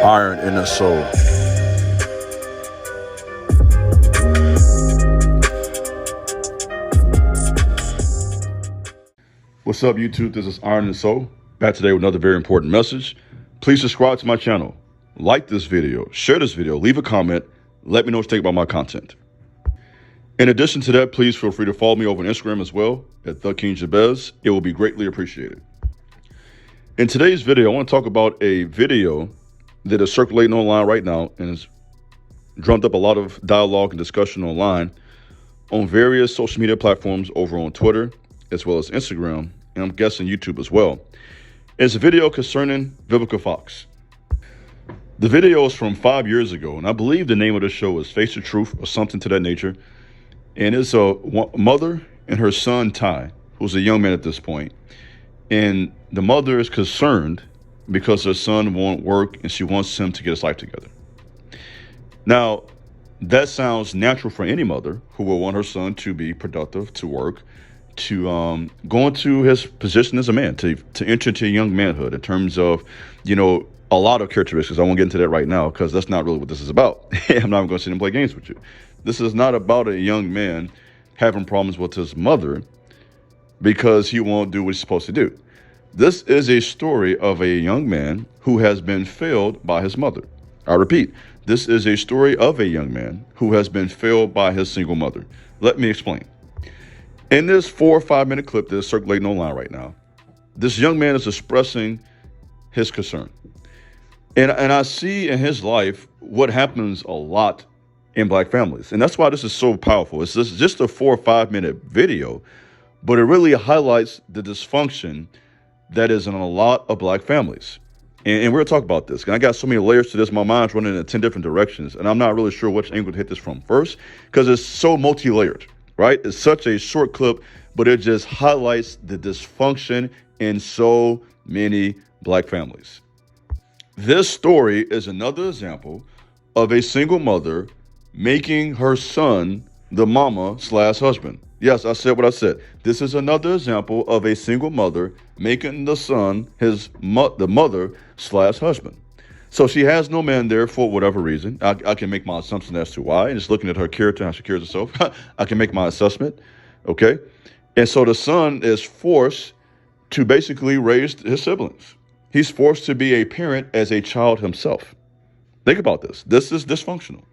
iron in the soul. What's up, YouTube? This is Iron and Soul, back today with another very important message. Please subscribe to my channel, like this video, share this video, leave a comment, let me know what you think about my content. In addition to that, please feel free to follow me over on Instagram as well at TheKingJabez. It will be greatly appreciated. In today's video, I want to talk about a video that is circulating online right now and has drummed up a lot of dialogue and discussion online on various social media platforms over on Twitter as well as Instagram, and I'm guessing YouTube as well. It's a video concerning Vivica Fox. The video is from 5 years ago, and I believe the name of the show is Face the Truth or something to that nature. And it's a mother and her son, Ty, who's a young man at this point. And the mother is concerned because her son won't work and she wants him to get his life together. Now, that sounds natural for any mother who will want her son to be productive, to work, to go into his position as a man, to enter into young manhood in terms of, a lot of characteristics. I won't get into that right now because that's not really what this is about. I'm not even going to sit and play games with you. This is not about a young man having problems with his mother because he won't do what he's supposed to do. This is a story of a young man who has been failed by his mother. I repeat, this is a story of a young man who has been failed by his single mother. Let me explain. In this 4 or 5 minute clip that is circulating online right now, this young man is expressing his concern. And I see in his life what happens a lot in Black families. And that's why this is so powerful. It's just a 4 or 5 minute video, but it really highlights the dysfunction that is in a lot of Black families. And we're going to talk about this. And I got so many layers to this. My mind's running in 10 different directions. And I'm not really sure which angle to hit this from first because it's so multi-layered, right? It's such a short clip, but it just highlights the dysfunction in so many Black families. This story is another example of a single mother making her son the mama/husband. Yes, I said what I said. This is another example of a single mother making the son the mother/husband. So she has no man there for whatever reason. I can make my assumption as to why. And just looking at her character, how she carries herself, I can make my assessment. Okay. And so the son is forced to basically raise his siblings. He's forced to be a parent as a child himself. Think about this. This is dysfunctional,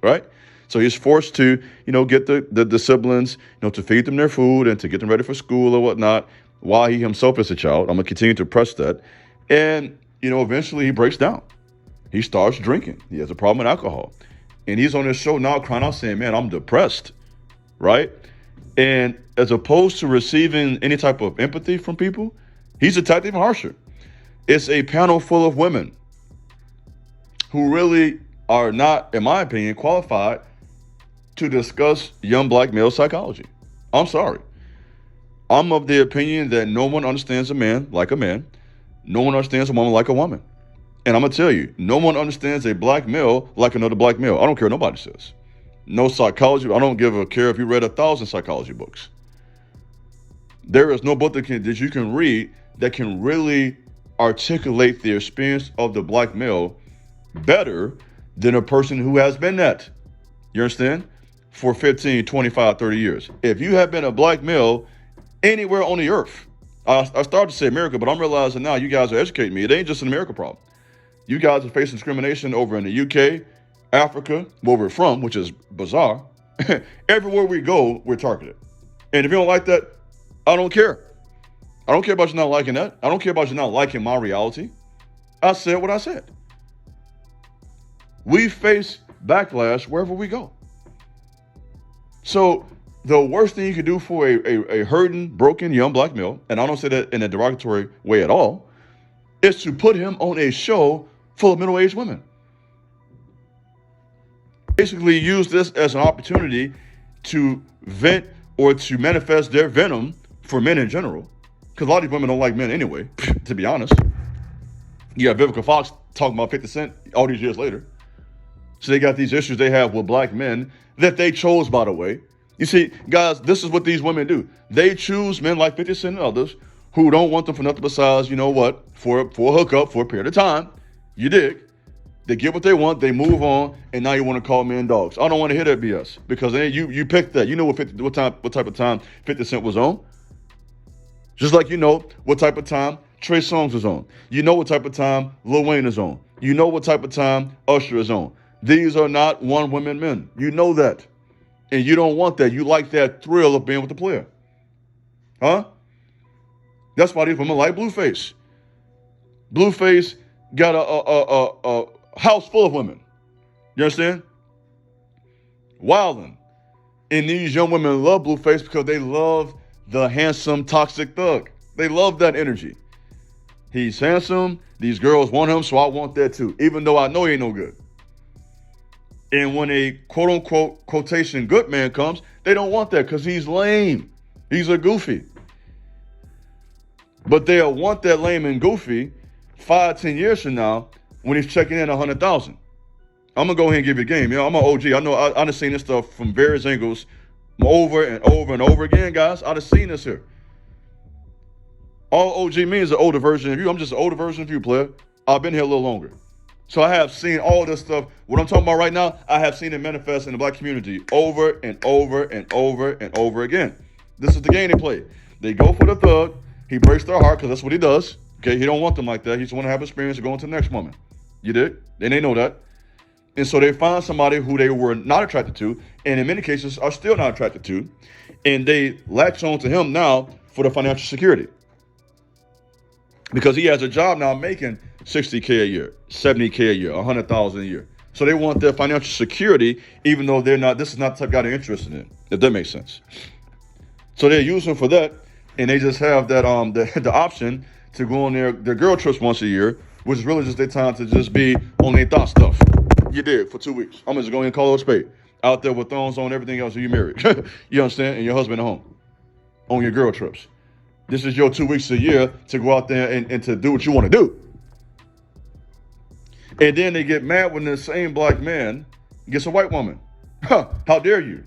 right? So he's forced to, get the siblings, to feed them their food and to get them ready for school or whatnot, while he himself is a child. I'm going to continue to press that. And, eventually he breaks down. He starts drinking. He has a problem with alcohol. And he's on his show now crying out saying, man, I'm depressed, right? And as opposed to receiving any type of empathy from people, he's attacked even harsher. It's a panel full of women who really are not, in my opinion, qualified to discuss young Black male psychology. I'm sorry. I'm of the opinion that no one understands a man like a man. No one understands a woman like a woman. And I'm going to tell you, no one understands a Black male like another Black male. I don't care what nobody says. No psychology. I don't give a care if you read 1,000 psychology books. There is no book that you can read that can really articulate the experience of the Black male better than a person who has been that. You understand? For 15, 25, 30 years. If you have been a Black male anywhere on the earth, I started to say America, but I'm realizing now you guys are educating me. It ain't just an America problem. You guys are facing discrimination over in the UK, Africa, where we're from, which is bizarre. Everywhere we go, we're targeted. And if you don't like that, I don't care. I don't care about you not liking that. I don't care about you not liking my reality. I said what I said. We face backlash wherever we go. So the worst thing you could do for a hurting, broken young Black male, and I don't say that in a derogatory way at all, is to put him on a show full of middle-aged women. Basically use this as an opportunity to vent or to manifest their venom for men in general. Because a lot of these women don't like men anyway, to be honest. You got Vivica Fox talking about 50 Cent all these years later. So they got these issues they have with Black men that they chose, by the way. You see, guys, this is what these women do. They choose men like 50 Cent and others who don't want them for nothing besides, for a hookup for a period of time. You dig? They get what they want, they move on, and now you want to call men dogs. I don't want to hear that BS because then you picked that. You know what type of time 50 Cent was on. Just like you know what type of time Trey Songz is on. You know what type of time Lil Wayne is on. You know what type of time Usher is on. These are not one-woman men. You know that. And you don't want that. You like that thrill of being with the player. Huh? That's why these women like Blueface. Blueface got a house full of women. You understand? Wildin'. And these young women love Blueface because they love the handsome, toxic thug. They love that energy. He's handsome. These girls want him, so I want that too, even though I know he ain't no good. And when a quote-unquote quotation good man comes, they don't want that because he's lame. He's a goofy. But they'll want that lame and goofy 5-10 years from now when he's checking in 100,000. I'm going to go ahead and give you a game. You know, I'm an OG. I know I've seen this stuff from various angles over and over and over again, guys. I've seen this here. All OG means an older version of you. I'm just an older version of you, player. I've been here a little longer. So I have seen all this stuff. What I'm talking about right now, I have seen it manifest in the black community over and over and over and over again. This is the game they play. They go for the thug. He breaks their heart because that's what he does. Okay, he don't want them like that. He just want to have experience and go on to the next woman. You did? And they know that. And so they find somebody who they were not attracted to, and in many cases are still not attracted to, and they latch on to him now for the financial security. Because he has a job now making $60K a year, $70K a year, $100,000 a year. So they want their financial security, even though they're not. This is not the type of guy they're interested in, if that makes sense. So they use him for that, and they just have that the option to go on their girl trips once a year, which is really just their time to just be on their thought stuff. You did for 2 weeks. I'm just going to call it a spade. Out there with thongs on, everything else, you married. You understand? And your husband at home on your girl trips. This is your 2 weeks a year to go out there and to do what you want to do. And then they get mad when the same black man gets a white woman. How dare you?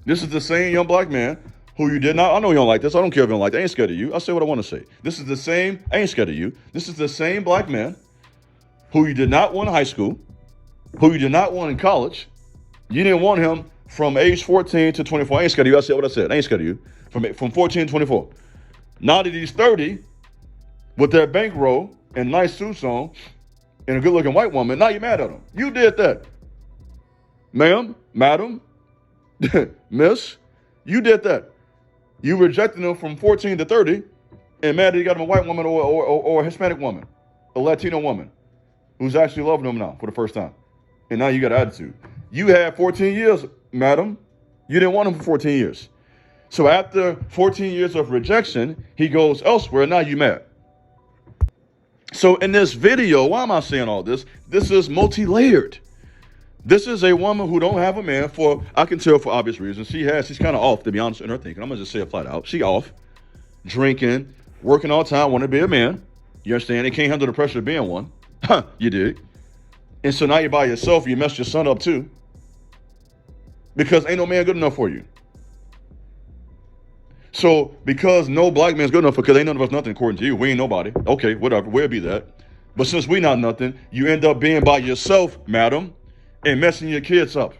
This is the same young black man who you did not. I know you don't like this. I don't care if you don't like it. I ain't scared of you. I say what I want to say. This is the same. I ain't scared of you. This is the same black man who you did not want in high school, who you did not want in college. You didn't want him from age 14 to 24. I ain't scared of you. I said what I said. I ain't scared of you. From 14 to 24. Now that he's 30, with that bankroll and nice suits on, and a good-looking white woman, now you're mad at him. You did that. Ma'am, madam, miss, you did that. You rejected him from 14 to 30, and mad that he got him a white woman or a Hispanic woman, a Latino woman, who's actually loving him now for the first time. And now you got attitude. You had 14 years, madam. You didn't want him for 14 years. So after 14 years of rejection, he goes elsewhere. Now you mad. So in this video, why am I saying all this? This is multi-layered. This is a woman who don't have a man for, I can tell for obvious reasons. She's kind of off, to be honest, in her thinking. I'm going to just say it flat out. She off, drinking, working all the time, want to be a man. You understand? They can't handle the pressure of being one. You did. And so now you're by yourself. You messed your son up too. Because ain't no man good enough for you. So because no black man's good enough, because ain't none of us nothing according to you. We ain't nobody. Okay, whatever. We'll be that. But since we not nothing, you end up being by yourself, madam, and messing your kids up.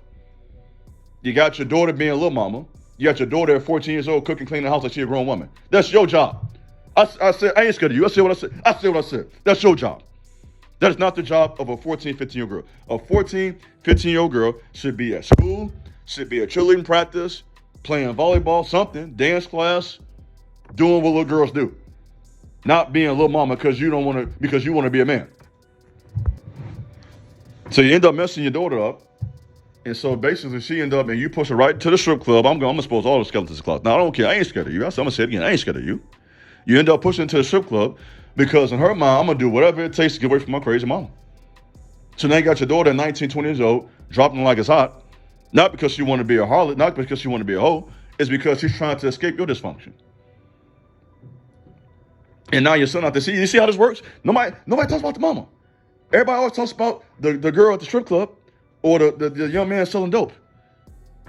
You got your daughter being a little mama. You got your daughter at 14 years old cooking, cleaning the house like she a grown woman. That's your job. I said, I ain't scared of you. I said what I said. I said what I said. That's your job. That is not the job of a 14, 15-year-old girl. A 14, 15-year-old girl should be at school, should be at cheerleading practice, playing volleyball, something, dance class, doing what little girls do. Not being a little mama because you want to be a man. So you end up messing your daughter up. And so basically she end up and you push her right to the strip club. I'm going to expose all the skeletons in the closet. Now I don't care. I ain't scared of you. I'm going to say it again. I ain't scared of you. You end up pushing her to the strip club because in her mind, I'm going to do whatever it takes to get away from my crazy mama. So now you got your daughter at 19, 20 years old, dropping like it's hot. Not because she want to be a harlot, not because she want to be a hoe. It's because she's trying to escape your dysfunction. And now your son out there, you see how this works? Nobody talks about the mama. Everybody always talks about the girl at the strip club or the young man selling dope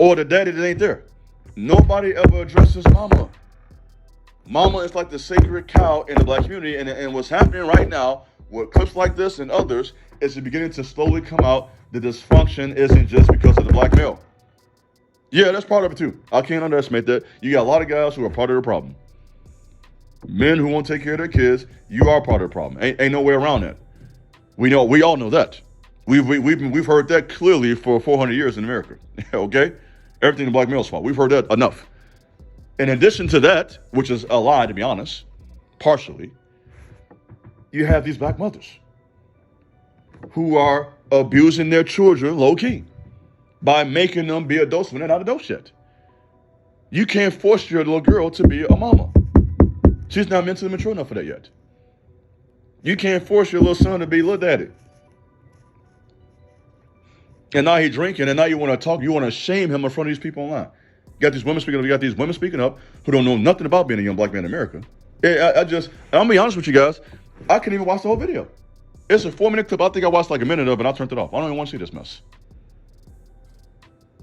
or the daddy that ain't there. Nobody ever addresses mama. Mama is like the sacred cow in the black community. And what's happening right now with clips like this and others, it's beginning to slowly come out the dysfunction isn't just because of the black male. Yeah, that's part of it too. I can't underestimate that. You got a lot of guys who are part of the problem. Men who won't take care of their kids, you are part of the problem. Ain't no way around that. We all know that. We've heard that clearly for 400 years in America. Okay? Everything the black male's fault. We've heard that enough. In addition to that, which is a lie to be honest, partially, you have these black mothers who are abusing their children low-key by making them be adults when they're not adults yet. You can't force your little girl to be a mama. She's not mentally mature enough for that yet. You can't force your little son to be little daddy. And now he's drinking, and now you want to talk, you want to shame him in front of these people online. You got these women speaking up who don't know nothing about being a young black man in America. I'm gonna be honest with you guys, I couldn't even watch the whole video. It's a 4-minute clip. I think I watched like a minute of it and I turned it off. I don't even want to see this mess.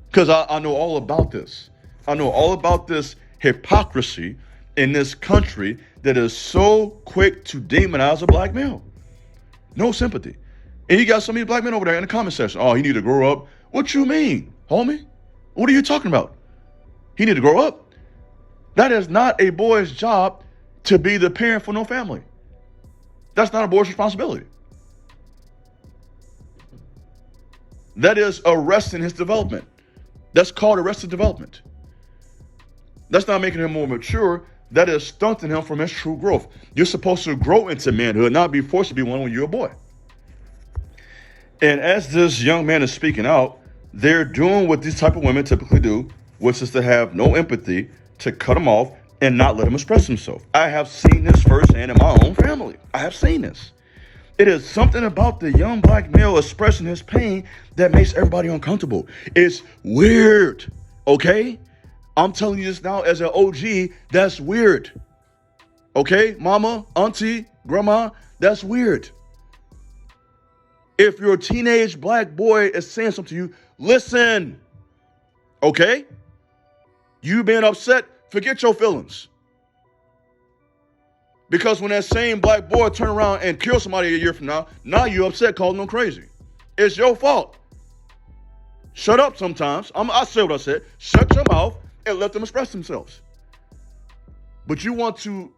Because I know all about this. I know all about this hypocrisy in this country that is so quick to demonize a black male. No sympathy. And you got some of these black men over there in the comment section. Oh, he need to grow up. What you mean, homie? What are you talking about? He need to grow up. That is not a boy's job to be the parent for no family. That's not a boy's responsibility. That is arresting his development. That's called arrested development. That's not making him more mature. That is stunting him from his true growth. You're supposed to grow into manhood, not be forced to be one when you're a boy. And as this young man is speaking out, they're doing what these type of women typically do, which is to have no empathy, to cut him off and not let him express himself. I have seen this firsthand in my own family. I have seen this. It is something about the young black male expressing his pain that makes everybody uncomfortable. It's weird, okay? I'm telling you this now as an OG, that's weird. Okay, mama, auntie, grandma, that's weird. If your teenage black boy is saying something to you, listen, okay? You being upset, forget your feelings. Because when that same black boy turn around and kill somebody a year from now you're upset, calling them crazy. It's your fault. Shut up sometimes. I said what I said. Shut your mouth and let them express themselves. But you want to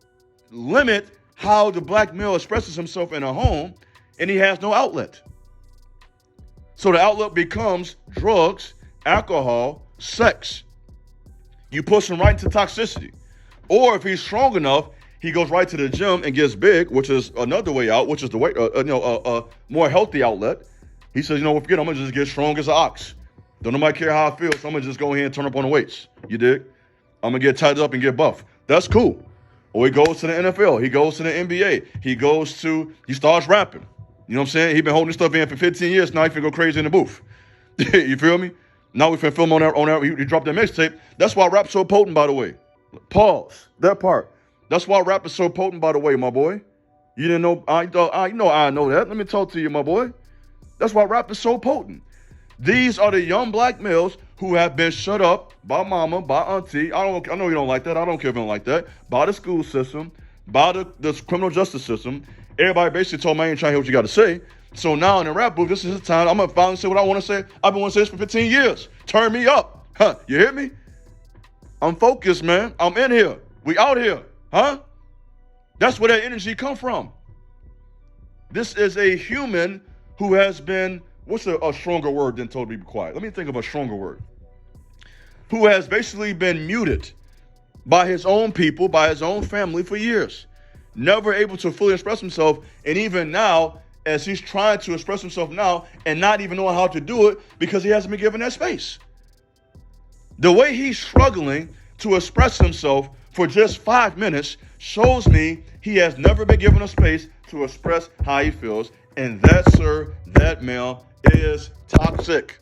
limit how the black male expresses himself in a home, and he has no outlet. So the outlet becomes drugs, alcohol, sex. You push him right into toxicity. Or if he's strong enough, he goes right to the gym and gets big, which is another way out, which is the way, more healthy outlet. He says, forget it, I'm going to just get strong as an ox. Don't nobody care how I feel, so I'm going to just go ahead and turn up on the weights. You dig? I'm going to get tied up and get buff. That's cool. Or he goes to the NFL. He goes to the NBA. He starts rapping. You know what I'm saying? He's been holding stuff in for 15 years. Now he finna go crazy in the booth. You feel me? Now we finna film on that. He dropped that mixtape. That's why rap's so potent, by the way. Pause. That part. That's why rap is so potent, by the way, my boy. You didn't know? I know that. Let me talk to you, my boy. That's why rap is so potent. These are the young black males who have been shut up by mama, by auntie. I know you don't like that. I don't care if you don't like that. By the school system, by the criminal justice system. Everybody basically told me I ain't trying to hear what you got to say. So now in the rap booth, this is the time. I'm going to finally say what I want to say. I've been wanting to say this for 15 years. Turn me up. Huh? You hear me? I'm focused, man. I'm in here. We out here. Huh? That's where that energy come from. This is a human who has been, what's a stronger word than told to be quiet? Let me think of a stronger word. Who has basically been muted by his own people, by his own family for years. Never able to fully express himself. And even now, as he's trying to express himself now and not even knowing how to do it because he hasn't been given that space. The way he's struggling to express himself for just 5 minutes shows me he has never been given a space to express how he feels. And that, sir, that male is toxic.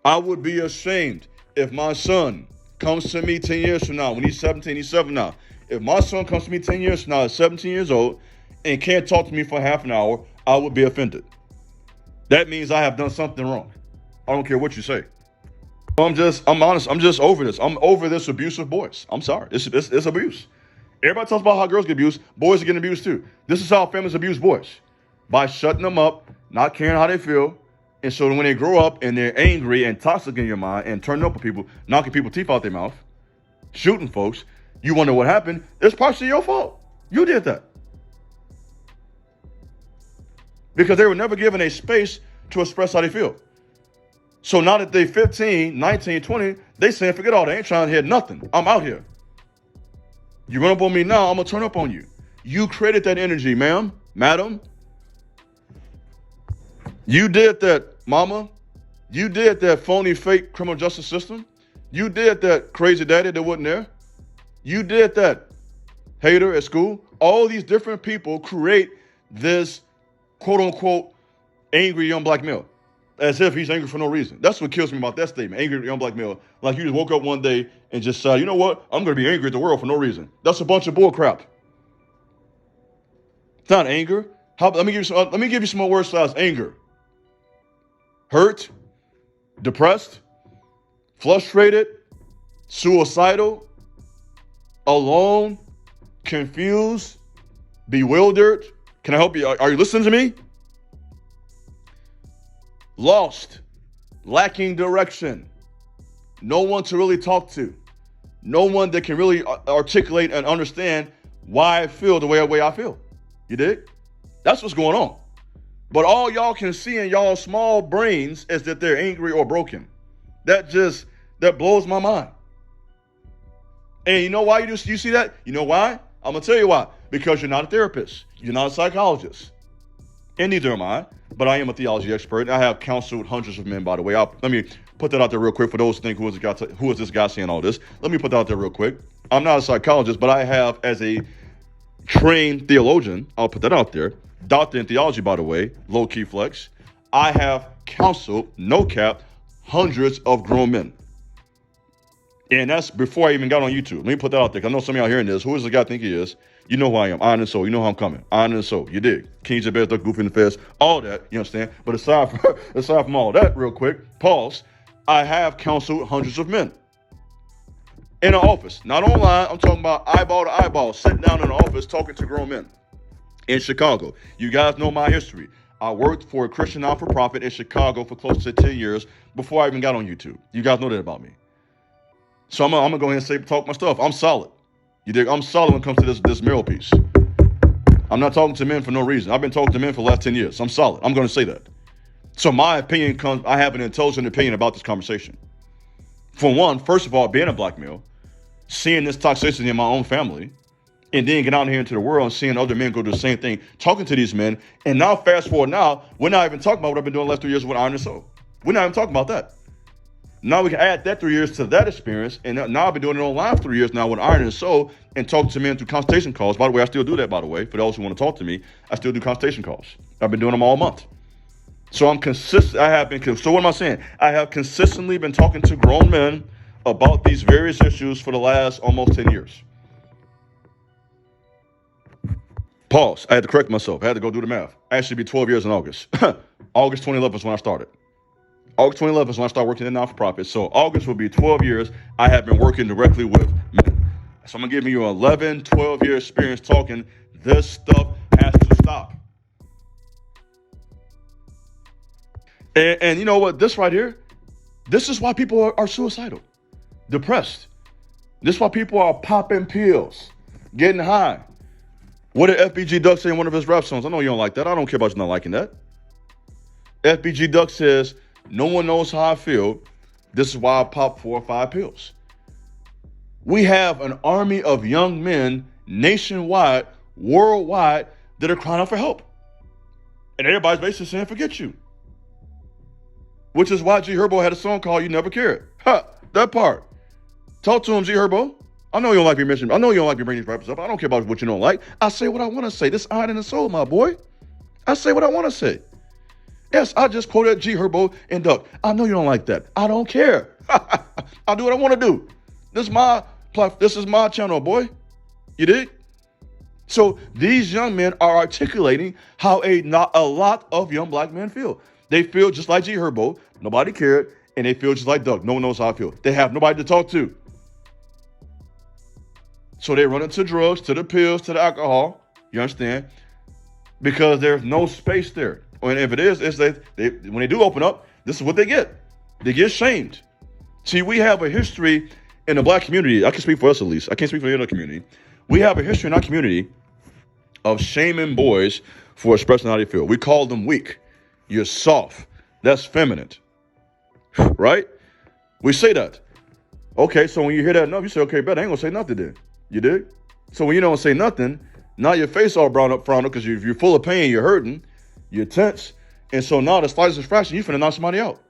I would be ashamed if my son comes to me 10 years from now, when he's 17, he's 7 now. If my son comes to me 10 years from now, at 17 years old, and can't talk to me for half an hour, I would be offended. That means I have done something wrong. I don't care what you say. I'm honest. I'm just over this. I'm over this abuse of boys. I'm sorry. It's abuse. Everybody talks about how girls get abused. Boys are getting abused too. This is how families abuse boys. By shutting them up, not caring how they feel. And so when they grow up and they're angry and toxic in your mind and turning up on people, knocking people's teeth out their mouth, shooting folks, you wonder what happened. It's partially your fault. You did that. Because they were never given a space to express how they feel. So now that they're 15, 19, 20, they saying, forget all that. I ain't trying to hear nothing. I'm out here. You run up on me now, I'm going to turn up on you. You created that energy, ma'am, madam. You did that, mama. You did that phony, fake criminal justice system. You did that crazy daddy that wasn't there. You did that hater at school. All these different people create this quote unquote angry young black male, as if he's angry for no reason. That's what kills me about that statement, angry young black male. Like you just woke up one day and just said, you know what? I'm going to be angry at the world for no reason. That's a bunch of bull crap. It's not anger. Let me give you some more words besides anger. Hurt, depressed, frustrated, suicidal, alone, confused, bewildered. Can I help you? Are you listening to me? Lost, lacking direction, no one to really talk to, no one that can really articulate and understand why I feel the way I feel. You dig? That's what's going on. But all y'all can see in y'all small brains is that they're angry or broken. That blows my mind. And you know why you see that? You know why? I'm going to tell you why. Because you're not a therapist. You're not a psychologist. And neither am I. But I am a theology expert. I have counseled hundreds of men, by the way. Let me put that out there real quick for those who think, who is this guy saying all this? Let me put that out there real quick. I'm not a psychologist, but I have, as a trained theologian, I'll put that out there. Doctor in theology, by the way, low key flex. I have counseled, no cap, hundreds of grown men. And that's before I even got on YouTube. Let me put that out there, because I know some of y'all hearing this. Who is the guy I think he is? You know who I am. Iron and soul. You know how I'm coming. Iron and soul. You dig? Kings and bears, duck, goofy in the fest. All that. You understand? But aside from all that, real quick, pause. I have counseled hundreds of men. In an office. Not online. I'm talking about eyeball to eyeball. Sitting down in an office talking to grown men. In Chicago. You guys know my history. I worked for a Christian not-for-profit in Chicago for close to 10 years before I even got on YouTube. You guys know that about me. So I'm gonna go ahead and talk my stuff. I'm solid. You dig? I'm solid when it comes to this mural piece. I'm not talking to men for no reason. I've been talking to men for the last 10 years. I'm solid. I'm going to say that. So my opinion I have an intelligent opinion about this conversation. For one, first of all, being a black male, seeing this toxicity in my own family, and then get out here into the world and seeing other men go do the same thing, talking to these men, and now fast forward now, we're not even talking about what I've been doing the last 3 years with Iron and Soul. We're not even talking about that. Now we can add that 3 years to that experience, and now I've been doing it online for 3 years now with Iron and Soul and talking to men through consultation calls. By the way, I still do that, by the way. For those who want to talk to me, I still do consultation calls. I've been doing them all month. So I'm consistent. So what am I saying? I have consistently been talking to grown men about these various issues for the last almost 10 years. Pause. I had to correct myself. I had to go do the math. Actually, be 12 years in August. August 2011 is when I started. August 2011 is when I started working in non-for-profit. So August will be 12 years I have been working directly with men. So I'm going to give you an 11, 12-year experience talking. This stuff has to stop. And you know what? This right here, this is why people are suicidal, depressed. This is why people are popping pills, getting high. What did FBG Duck say in one of his rap songs? I know you don't like that. I don't care about you not liking that. FBG Duck says, no one knows how I feel. This is why I pop 4 or 5 pills. We have an army of young men nationwide, worldwide, that are crying out for help. And everybody's basically saying, forget you. Which is why G Herbo had a song called You Never Cared. That part. Talk to him, G Herbo. I know you don't like me mentioning. I know you don't like me bringing these rappers up. I don't care about what you don't like. I say what I want to say. This Iron and Soul, my boy. I say what I want to say. Yes, I just quoted G Herbo and Duck. I know you don't like that. I don't care. I'll do what I want to do. This is my channel, boy. You dig? So these young men are articulating how a lot of young black men feel. They feel just like G Herbo. Nobody cared. And they feel just like Duck. No one knows how I feel. They have nobody to talk to. So they run into drugs, to the pills, to the alcohol. You understand? Because there's no space there. And if it is, it's when they do open up, this is what they get. They get shamed. See, we have a history in the black community. I can speak for us at least. I can't speak for the other community. We have a history in our community of shaming boys for expressing how they feel. We call them weak. You're soft. That's feminine. Right? We say that. Okay, so when you hear that enough, you say, okay, bet I ain't gonna say nothing then. You dig? So when you don't say nothing, now your face all brown up, frown up, because you're full of pain, you're hurting, you're tense. And so now the slightest fraction, you finna knock somebody out.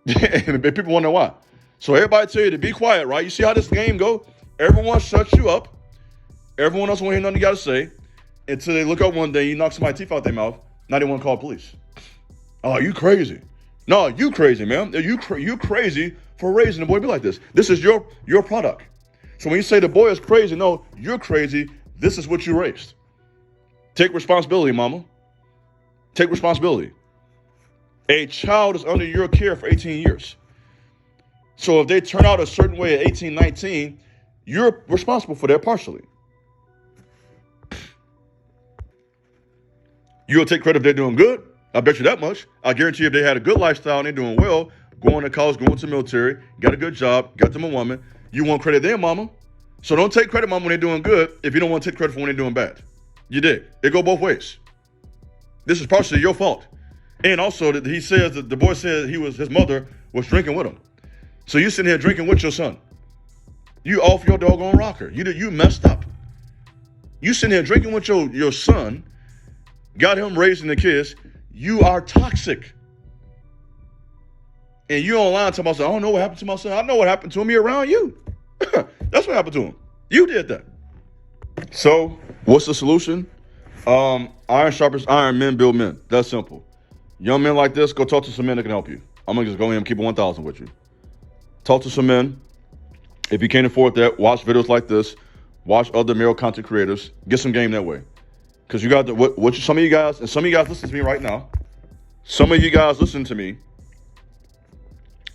And people wonder why. So everybody tell you to be quiet, right? You see how this game go? Everyone shuts you up. Everyone else won't hear nothing you gotta say until they look up one day, you knock somebody's teeth out their mouth. Now they want to call police. Oh, you crazy. No, you crazy, man. You crazy for raising a boy be like this. This is your product. So when you say the boy is crazy, no, you're crazy. This is what you raised. Take responsibility, mama. Take responsibility. A child is under your care for 18 years. So if they turn out a certain way at 18, 19, you're responsible for that partially. You'll take credit if they're doing good. I bet you that much. I guarantee you if they had a good lifestyle and they're doing well, going to college, going to the military, got a good job, got them a woman, you want credit their mama. So don't take credit, mama, when they're doing good if you don't want to take credit for when they're doing bad. You did. It go both ways. This is partially your fault. And also, that he says that the boy said his mother was drinking with him. So you sitting here drinking with your son. You off your doggone rocker. You messed up. You sitting here drinking with your son, got him raising the kids. You are toxic. And you online talking about, I don't know what happened to my son. I know what happened to him. He around you. That's what happened to him. You did that. So what's the solution? Iron sharpens iron, men build men. That's simple. Young men like this, go talk to some men that can help you. I'm going to just go in and keep it 1,000 with you. Talk to some men. If you can't afford that, watch videos like this. Watch other male content creators. Get some game that way. Because you got some of you guys, and some of you guys listen to me right now. Some of you guys listen to me.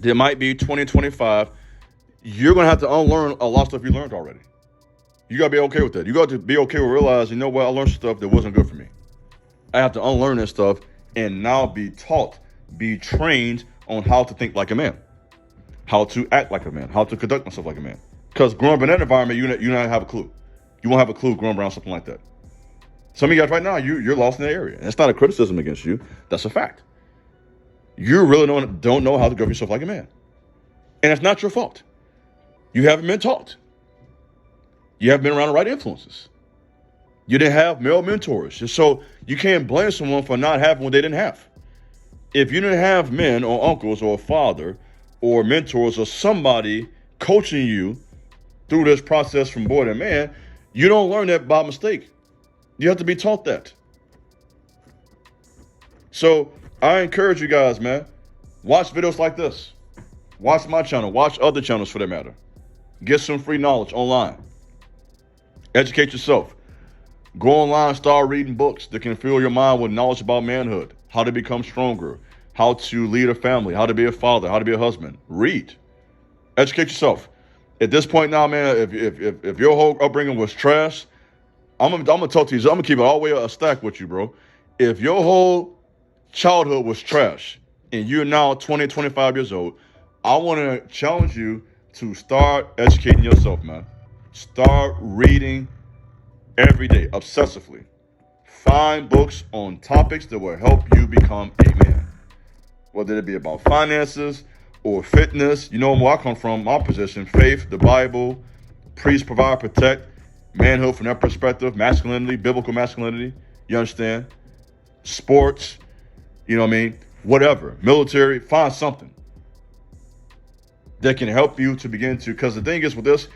There might be 20, 25. You're going to have to unlearn a lot of stuff you learned already. You got to be okay with that. You got to be okay with realizing, you know what, I learned stuff that wasn't good for me. I have to unlearn this stuff and now be taught, be trained on how to think like a man, how to act like a man, how to conduct myself like a man. Because growing up in that environment, you don't have a clue. You won't have a clue growing around something like that. Some of you guys right now, you're lost in that area. And it's not a criticism against you. That's a fact. You really don't know how to govern yourself like a man. And it's not your fault. You haven't been taught. You haven't been around the right influences. You didn't have male mentors. So you can't blame someone for not having what they didn't have. If you didn't have men or uncles or a father or mentors or somebody coaching you through this process from boy to man, you don't learn that by mistake. You have to be taught that. So I encourage you guys, man, watch videos like this. Watch my channel. Watch other channels for that matter. Get some free knowledge online. Educate yourself. Go online, start reading books that can fill your mind with knowledge about manhood, how to become stronger, how to lead a family, how to be a father, how to be a husband. Read. Educate yourself. At this point now, man, if your whole upbringing was trash, I'm gonna talk to you. I'm gonna keep it all the way a stack with you, bro. If your whole childhood was trash and you're now 20, 25 years old, I want to challenge you to start educating yourself, man. Start reading every day, obsessively. Find books on topics that will help you become a man. Whether it be about finances or fitness, you know where I come from, my position, faith, the Bible, priest, provide, protect, manhood from that perspective, masculinity, biblical masculinity, you understand? Sports, you know what I mean? Whatever, military, find something that can help you to begin to, because the thing is with this,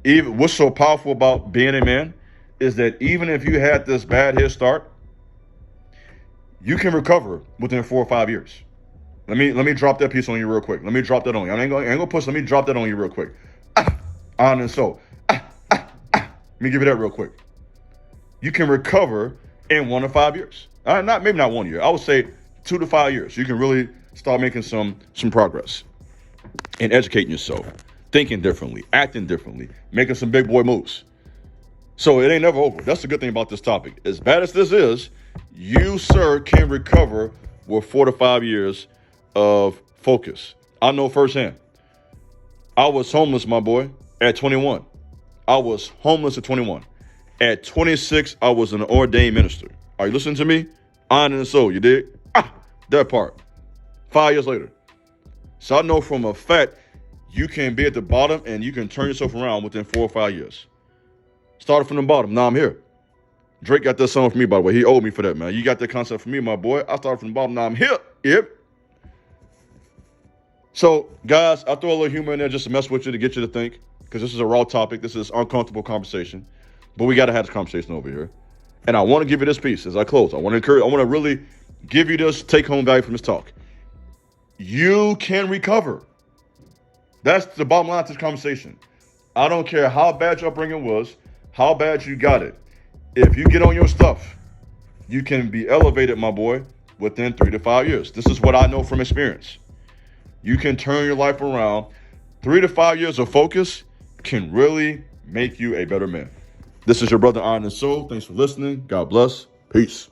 even what's so powerful about being a man is that even if you had this bad head start, you can recover within 4 or 5 years. Let me drop that piece on you real quick. Let me drop that on you. I ain't gonna push. Let me drop that on you real quick. On and so. Let me give you that real quick. You can recover in 1 to 5 years. Maybe not 1 year. I would say 2 to 5 years. You can really start making some progress and educating yourself, thinking differently, acting differently, making some big boy moves. So it ain't never over. That's the good thing about this topic. As bad as this is, you, sir, can recover with 4 to 5 years of focus. I know firsthand. I was homeless, my boy, at 21. I was homeless at 21. At 26, I was an ordained minister. Are you listening to me? Iron and soul, you dig? That part. 5 years later. So I know from a fact, you can be at the bottom and you can turn yourself around within 4 or 5 years. Started from the bottom, now I'm here. Drake got that song for me, by the way. He owed me for that, man. You got that concept for me, my boy. I started from the bottom, now I'm here. Yep. So, guys, I throw a little humor in there just to mess with you, to get you to think, because this is a raw topic. This is uncomfortable conversation. But we got to have this conversation over here. And I want to give you this piece as I close. I want to really give you this take-home value from this talk. You can recover. That's the bottom line to this conversation. I don't care how bad your upbringing was, how bad you got it. If you get on your stuff, you can be elevated, my boy, within 3 to 5 years. This is what I know from experience. You can turn your life around. 3 to 5 years of focus can really make you a better man. This is your brother, Iron and Soul. Thanks for listening. God bless. Peace.